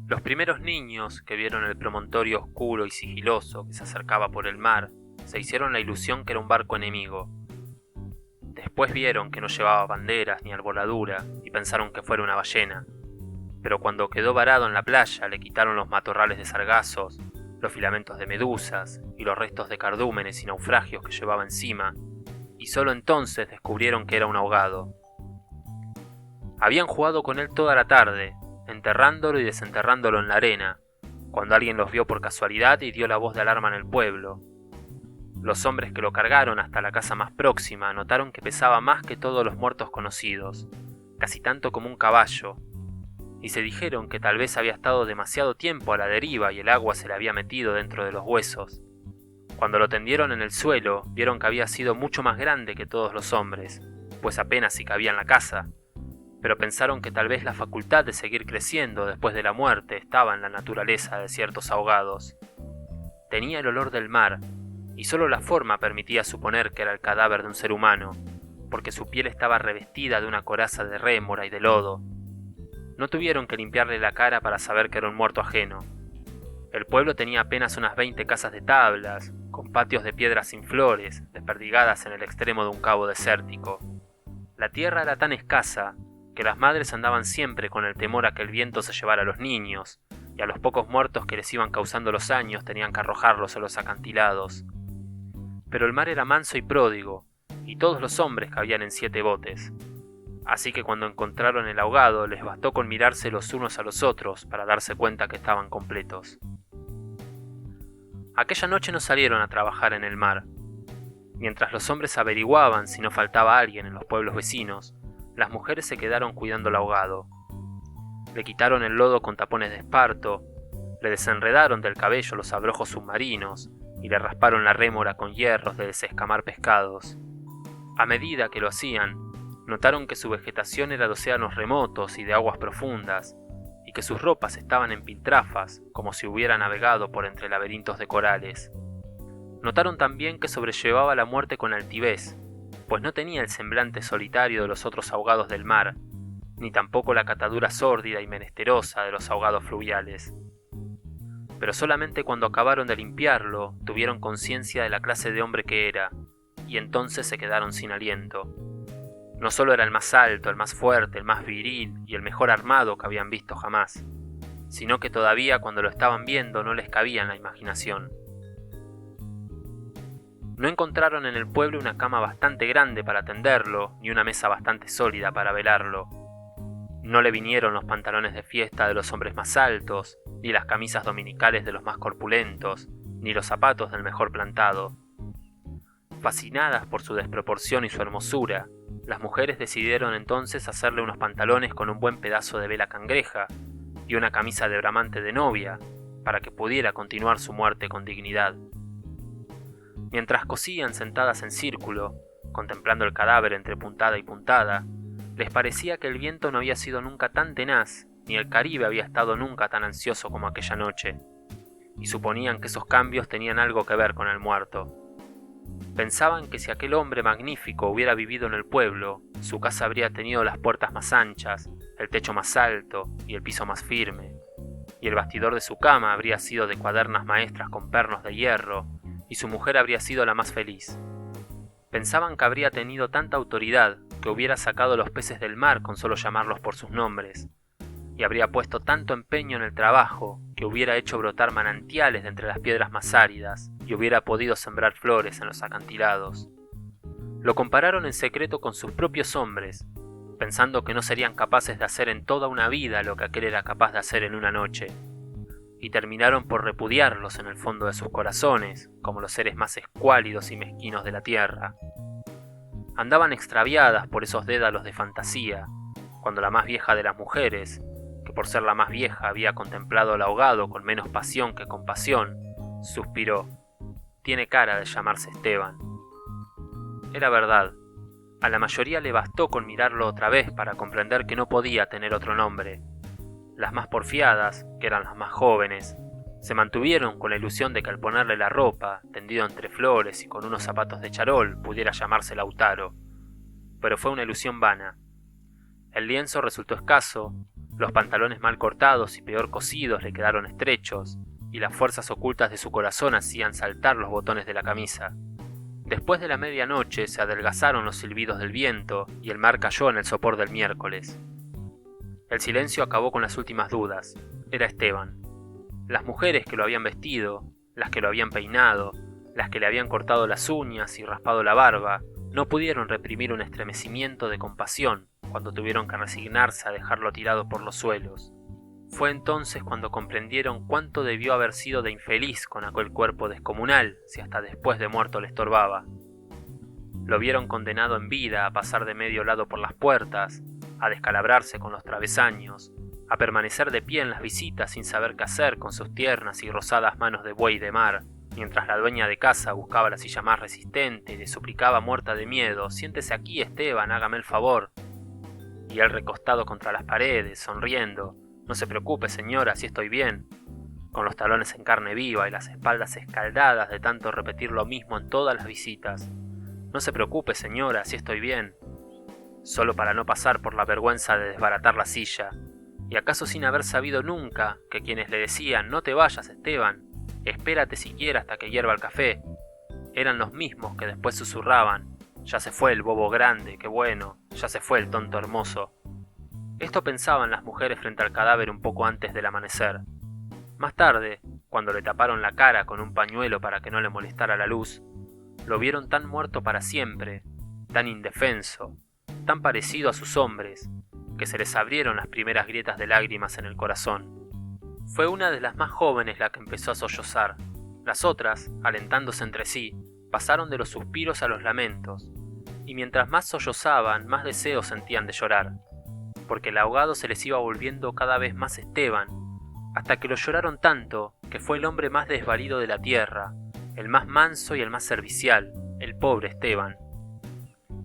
Los primeros niños que vieron el promontorio oscuro y sigiloso que se acercaba por el mar se hicieron la ilusión que era un barco enemigo. Después vieron que no llevaba banderas ni arboladura y pensaron que fuera una ballena. Pero cuando quedó varado en la playa le quitaron los matorrales de sargazos, los filamentos de medusas y los restos de cardúmenes y naufragios que llevaba encima, y solo entonces descubrieron que era un ahogado. Habían jugado con él toda la tarde, enterrándolo y desenterrándolo en la arena, cuando alguien los vio por casualidad y dio la voz de alarma en el pueblo. Los hombres que lo cargaron hasta la casa más próxima notaron que pesaba más que todos los muertos conocidos, casi tanto como un caballo, y se dijeron que tal vez había estado demasiado tiempo a la deriva y el agua se le había metido dentro de los huesos. Cuando lo tendieron en el suelo, vieron que había sido mucho más grande que todos los hombres, pues apenas si cabía en la casa, pero pensaron que tal vez la facultad de seguir creciendo después de la muerte estaba en la naturaleza de ciertos ahogados. Tenía el olor del mar, y solo la forma permitía suponer que era el cadáver de un ser humano, porque su piel estaba revestida de una coraza de rémora y de lodo. No tuvieron que limpiarle la cara para saber que era un muerto ajeno. El pueblo tenía apenas unas 20 casas de tablas, con patios de piedras sin flores, desperdigadas en el extremo de un cabo desértico. La tierra era tan escasa que las madres andaban siempre con el temor a que el viento se llevara a los niños, y a los pocos muertos que les iban causando los años tenían que arrojarlos a los acantilados. Pero el mar era manso y pródigo, y todos los hombres cabían en 7 botes. Así que cuando encontraron el ahogado les bastó con mirarse los unos a los otros para darse cuenta que estaban completos. Aquella noche no salieron a trabajar en el mar. Mientras los hombres averiguaban si no faltaba alguien en los pueblos vecinos, las mujeres se quedaron cuidando al ahogado. Le quitaron el lodo con tapones de esparto, le desenredaron del cabello los abrojos submarinos y le rasparon la rémora con hierros de desescamar pescados. A medida que lo hacían, notaron que su vegetación era de océanos remotos y de aguas profundas, y que sus ropas estaban en piltrafas, como si hubiera navegado por entre laberintos de corales. Notaron también que sobrellevaba la muerte con altivez, pues no tenía el semblante solitario de los otros ahogados del mar, ni tampoco la catadura sórdida y menesterosa de los ahogados fluviales. Pero solamente cuando acabaron de limpiarlo, tuvieron conciencia de la clase de hombre que era, y entonces se quedaron sin aliento. No solo era el más alto, el más fuerte, el más viril y el mejor armado que habían visto jamás, sino que todavía cuando lo estaban viendo no les cabía en la imaginación. No encontraron en el pueblo una cama bastante grande para tenderlo, ni una mesa bastante sólida para velarlo. No le vinieron los pantalones de fiesta de los hombres más altos, ni las camisas dominicales de los más corpulentos, ni los zapatos del mejor plantado. Fascinadas por su desproporción y su hermosura, las mujeres decidieron entonces hacerle unos pantalones con un buen pedazo de vela cangreja y una camisa de bramante de novia, para que pudiera continuar su muerte con dignidad. Mientras cosían sentadas en círculo, contemplando el cadáver entre puntada y puntada, les parecía que el viento no había sido nunca tan tenaz, ni el Caribe había estado nunca tan ansioso como aquella noche, y suponían que esos cambios tenían algo que ver con el muerto. Pensaban que si aquel hombre magnífico hubiera vivido en el pueblo, su casa habría tenido las puertas más anchas, el techo más alto y el piso más firme, y el bastidor de su cama habría sido de cuadernas maestras con pernos de hierro, y su mujer habría sido la más feliz. Pensaban que habría tenido tanta autoridad que hubiera sacado los peces del mar con solo llamarlos por sus nombres, y habría puesto tanto empeño en el trabajo que hubiera hecho brotar manantiales de entre las piedras más áridas y hubiera podido sembrar flores en los acantilados. Lo compararon en secreto con sus propios hombres, pensando que no serían capaces de hacer en toda una vida lo que aquel era capaz de hacer en una noche, y terminaron por repudiarlos en el fondo de sus corazones como los seres más escuálidos y mezquinos de la tierra. Andaban extraviadas por esos dédalos de fantasía, cuando la más vieja de las mujeres, que por ser la más vieja había contemplado al ahogado con menos pasión que compasión, suspiró: «Tiene cara de llamarse Esteban». Era verdad. A la mayoría le bastó con mirarlo otra vez para comprender que no podía tener otro nombre. Las más porfiadas, que eran las más jóvenes, se mantuvieron con la ilusión de que al ponerle la ropa, tendido entre flores y con unos zapatos de charol, pudiera llamarse Lautaro. Pero fue una ilusión vana. El lienzo resultó escaso, los pantalones mal cortados y peor cosidos le quedaron estrechos, y las fuerzas ocultas de su corazón hacían saltar los botones de la camisa. Después de la medianoche se adelgazaron los silbidos del viento y el mar cayó en el sopor del miércoles. El silencio acabó con las últimas dudas. Era Esteban. Las mujeres que lo habían vestido, las que lo habían peinado, las que le habían cortado las uñas y raspado la barba, no pudieron reprimir un estremecimiento de compasión cuando tuvieron que resignarse a dejarlo tirado por los suelos. Fue entonces cuando comprendieron cuánto debió haber sido de infeliz con aquel cuerpo descomunal si hasta después de muerto le estorbaba. Lo vieron condenado en vida a pasar de medio lado por las puertas, a descalabrarse con los travesaños, a permanecer de pie en las visitas sin saber qué hacer con sus tiernas y rosadas manos de buey de mar, mientras la dueña de casa buscaba la silla más resistente y le suplicaba muerta de miedo: «Siéntese aquí, Esteban, hágame el favor». Y él recostado contra las paredes, sonriendo: «No se preocupe, señora, así estoy bien», con los talones en carne viva y las espaldas escaldadas de tanto repetir lo mismo en todas las visitas. «No se preocupe, señora, así estoy bien», solo para no pasar por la vergüenza de desbaratar la silla, y acaso sin haber sabido nunca que quienes le decían «No te vayas, Esteban, espérate siquiera hasta que hierva el café», eran los mismos que después susurraban: «Ya se fue el bobo grande, qué bueno, ya se fue el tonto hermoso». Esto pensaban las mujeres frente al cadáver un poco antes del amanecer. Más tarde, cuando le taparon la cara con un pañuelo para que no le molestara la luz, lo vieron tan muerto para siempre, tan indefenso, tan parecido a sus hombres, que se les abrieron las primeras grietas de lágrimas en el corazón. Fue una de las más jóvenes la que empezó a sollozar. Las otras, alentándose entre sí, pasaron de los suspiros a los lamentos, y mientras más sollozaban, más deseos sentían de llorar, porque el ahogado se les iba volviendo cada vez más Esteban, hasta que lo lloraron tanto que fue el hombre más desvalido de la tierra, el más manso y el más servicial, el pobre Esteban.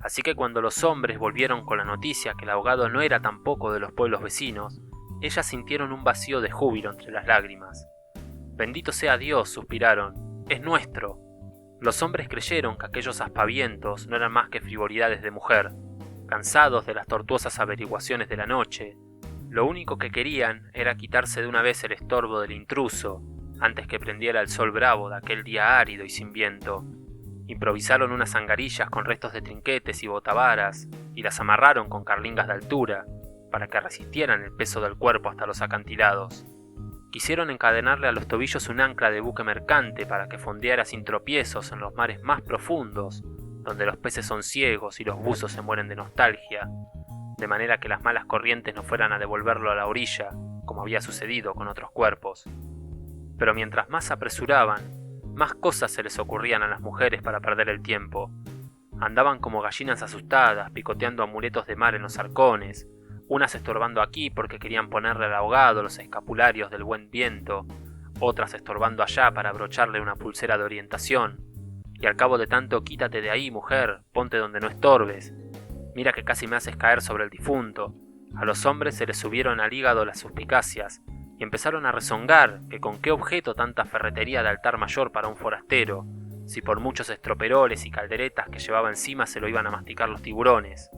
Así que cuando los hombres volvieron con la noticia que el ahogado no era tampoco de los pueblos vecinos, ellas sintieron un vacío de júbilo entre las lágrimas. «Bendito sea Dios», suspiraron, «es nuestro». Los hombres creyeron que aquellos aspavientos no eran más que frivolidades de mujer. Cansados de las tortuosas averiguaciones de la noche, lo único que querían era quitarse de una vez el estorbo del intruso, antes que prendiera el sol bravo de aquel día árido y sin viento. Improvisaron unas angarillas con restos de trinquetes y botavaras, y las amarraron con carlingas de altura, para que resistieran el peso del cuerpo hasta los acantilados. Quisieron encadenarle a los tobillos un ancla de buque mercante para que fondeara sin tropiezos en los mares más profundos, donde los peces son ciegos y los buzos se mueren de nostalgia, de manera que las malas corrientes no fueran a devolverlo a la orilla, como había sucedido con otros cuerpos. Pero mientras más se apresuraban, más cosas se les ocurrían a las mujeres para perder el tiempo. Andaban como gallinas asustadas, picoteando amuletos de mar en los arcones, unas estorbando aquí porque querían ponerle al ahogado los escapularios del buen viento, otras estorbando allá para abrocharle una pulsera de orientación. Y al cabo de tanto «quítate de ahí, mujer, ponte donde no estorbes, mira que casi me haces caer sobre el difunto», a los hombres se les subieron al hígado las suspicacias y empezaron a rezongar que con qué objeto tanta ferretería de altar mayor para un forastero, si por muchos estroperoles y calderetas que llevaba encima se lo iban a masticar los tiburones.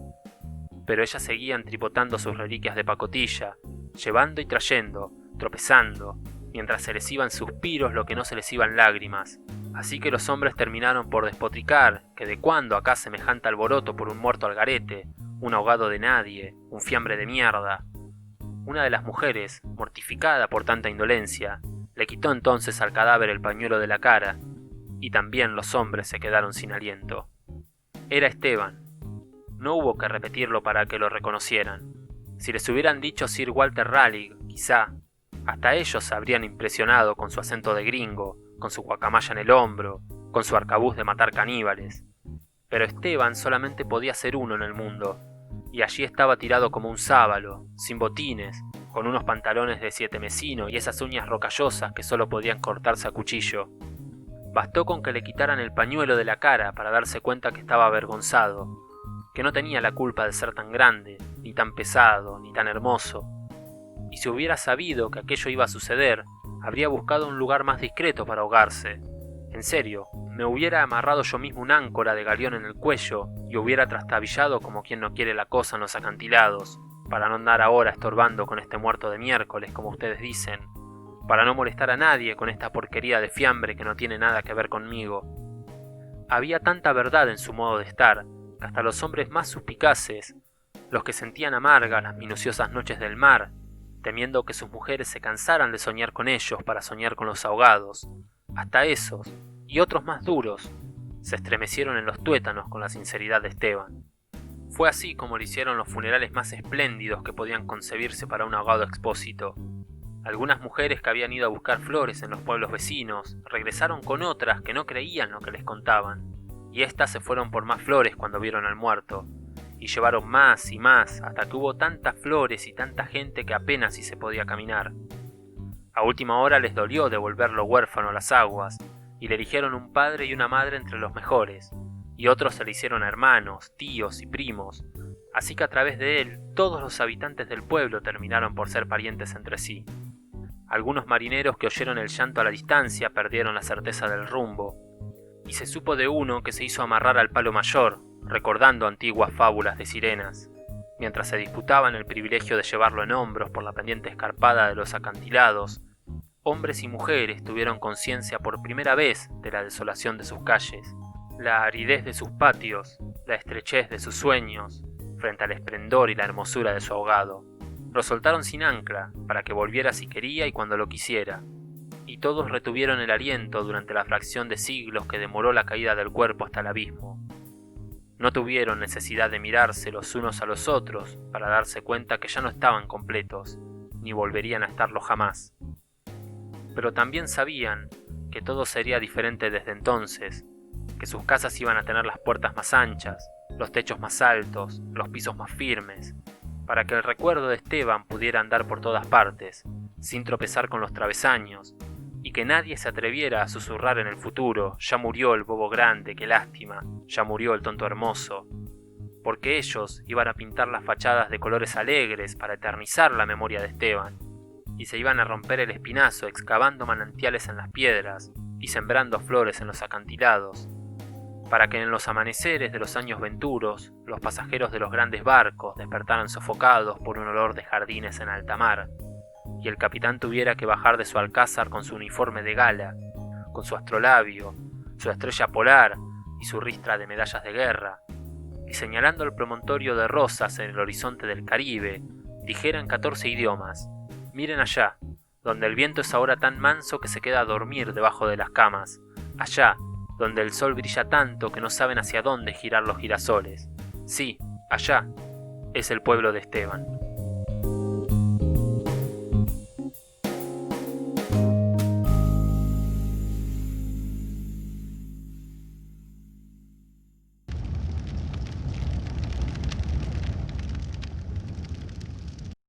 Pero ellas seguían tripotando sus reliquias de pacotilla, llevando y trayendo, tropezando, mientras se les iban suspiros lo que no se les iban lágrimas. Así que los hombres terminaron por despotricar que de cuándo acá semejante alboroto por un muerto al garete, un ahogado de nadie, un fiambre de mierda. Una de las mujeres, mortificada por tanta indolencia, le quitó entonces al cadáver el pañuelo de la cara, y también los hombres se quedaron sin aliento. Era Esteban. No hubo que repetirlo para que lo reconocieran. Si les hubieran dicho Sir Walter Raleigh, quizá, hasta ellos se habrían impresionado con su acento de gringo, con su guacamaya en el hombro, con su arcabuz de matar caníbales. Pero Esteban solamente podía ser uno en el mundo, y allí estaba tirado como un sábalo, sin botines, con unos pantalones de sietemesino y esas uñas rocallosas que solo podían cortarse a cuchillo. Bastó con que le quitaran el pañuelo de la cara para darse cuenta que estaba avergonzado, que no tenía la culpa de ser tan grande, ni tan pesado, ni tan hermoso. Y si hubiera sabido que aquello iba a suceder, habría buscado un lugar más discreto para ahogarse. En serio, me hubiera amarrado yo mismo un áncora de galeón en el cuello y hubiera trastabillado como quien no quiere la cosa en los acantilados, para no andar ahora estorbando con este muerto de miércoles, como ustedes dicen, para no molestar a nadie con esta porquería de fiambre que no tiene nada que ver conmigo. Había tanta verdad en su modo de estar, que hasta los hombres más suspicaces, los que sentían amargas las minuciosas noches del mar, temiendo que sus mujeres se cansaran de soñar con ellos para soñar con los ahogados, hasta esos, y otros más duros, se estremecieron en los tuétanos con la sinceridad de Esteban. Fue así como le hicieron los funerales más espléndidos que podían concebirse para un ahogado expósito. Algunas mujeres que habían ido a buscar flores en los pueblos vecinos regresaron con otras que no creían lo que les contaban, y éstas se fueron por más flores cuando vieron al muerto, y llevaron más y más hasta que hubo tantas flores y tanta gente que apenas si se podía caminar. A última hora les dolió devolverlo huérfano a las aguas, y le eligieron un padre y una madre entre los mejores, y otros se le hicieron hermanos, tíos y primos, así que a través de él todos los habitantes del pueblo terminaron por ser parientes entre sí. Algunos marineros que oyeron el llanto a la distancia perdieron la certeza del rumbo, y se supo de uno que se hizo amarrar al palo mayor, recordando antiguas fábulas de sirenas, mientras se disputaban el privilegio de llevarlo en hombros por la pendiente escarpada de los acantilados. Hombres y mujeres tuvieron conciencia por primera vez de la desolación de sus calles, la aridez de sus patios, la estrechez de sus sueños, frente al esplendor y la hermosura de su ahogado. Lo soltaron sin ancla, para que volviera si quería y cuando lo quisiera, y todos retuvieron el aliento durante la fracción de siglos que demoró la caída del cuerpo hasta el abismo. No tuvieron necesidad de mirarse los unos a los otros para darse cuenta que ya no estaban completos, ni volverían a estarlo jamás. Pero también sabían que todo sería diferente desde entonces, que sus casas iban a tener las puertas más anchas, los techos más altos, los pisos más firmes, para que el recuerdo de Esteban pudiera andar por todas partes, sin tropezar con los travesaños, y que nadie se atreviera a susurrar en el futuro: ya murió el bobo grande, qué lástima, ya murió el tonto hermoso, porque ellos iban a pintar las fachadas de colores alegres para eternizar la memoria de Esteban, y se iban a romper el espinazo excavando manantiales en las piedras y sembrando flores en los acantilados, para que en los amaneceres de los años venturos los pasajeros de los grandes barcos despertaran sofocados por un olor de jardines en alta mar, y el capitán tuviera que bajar de su alcázar con su uniforme de gala, con su astrolabio, su estrella polar y su ristra de medallas de guerra, y señalando el promontorio de rosas en el horizonte del Caribe, dijera en 14 idiomas: miren allá, donde el viento es ahora tan manso que se queda a dormir debajo de las camas, allá, donde el sol brilla tanto que no saben hacia dónde girar los girasoles. Sí, allá es el pueblo de Esteban.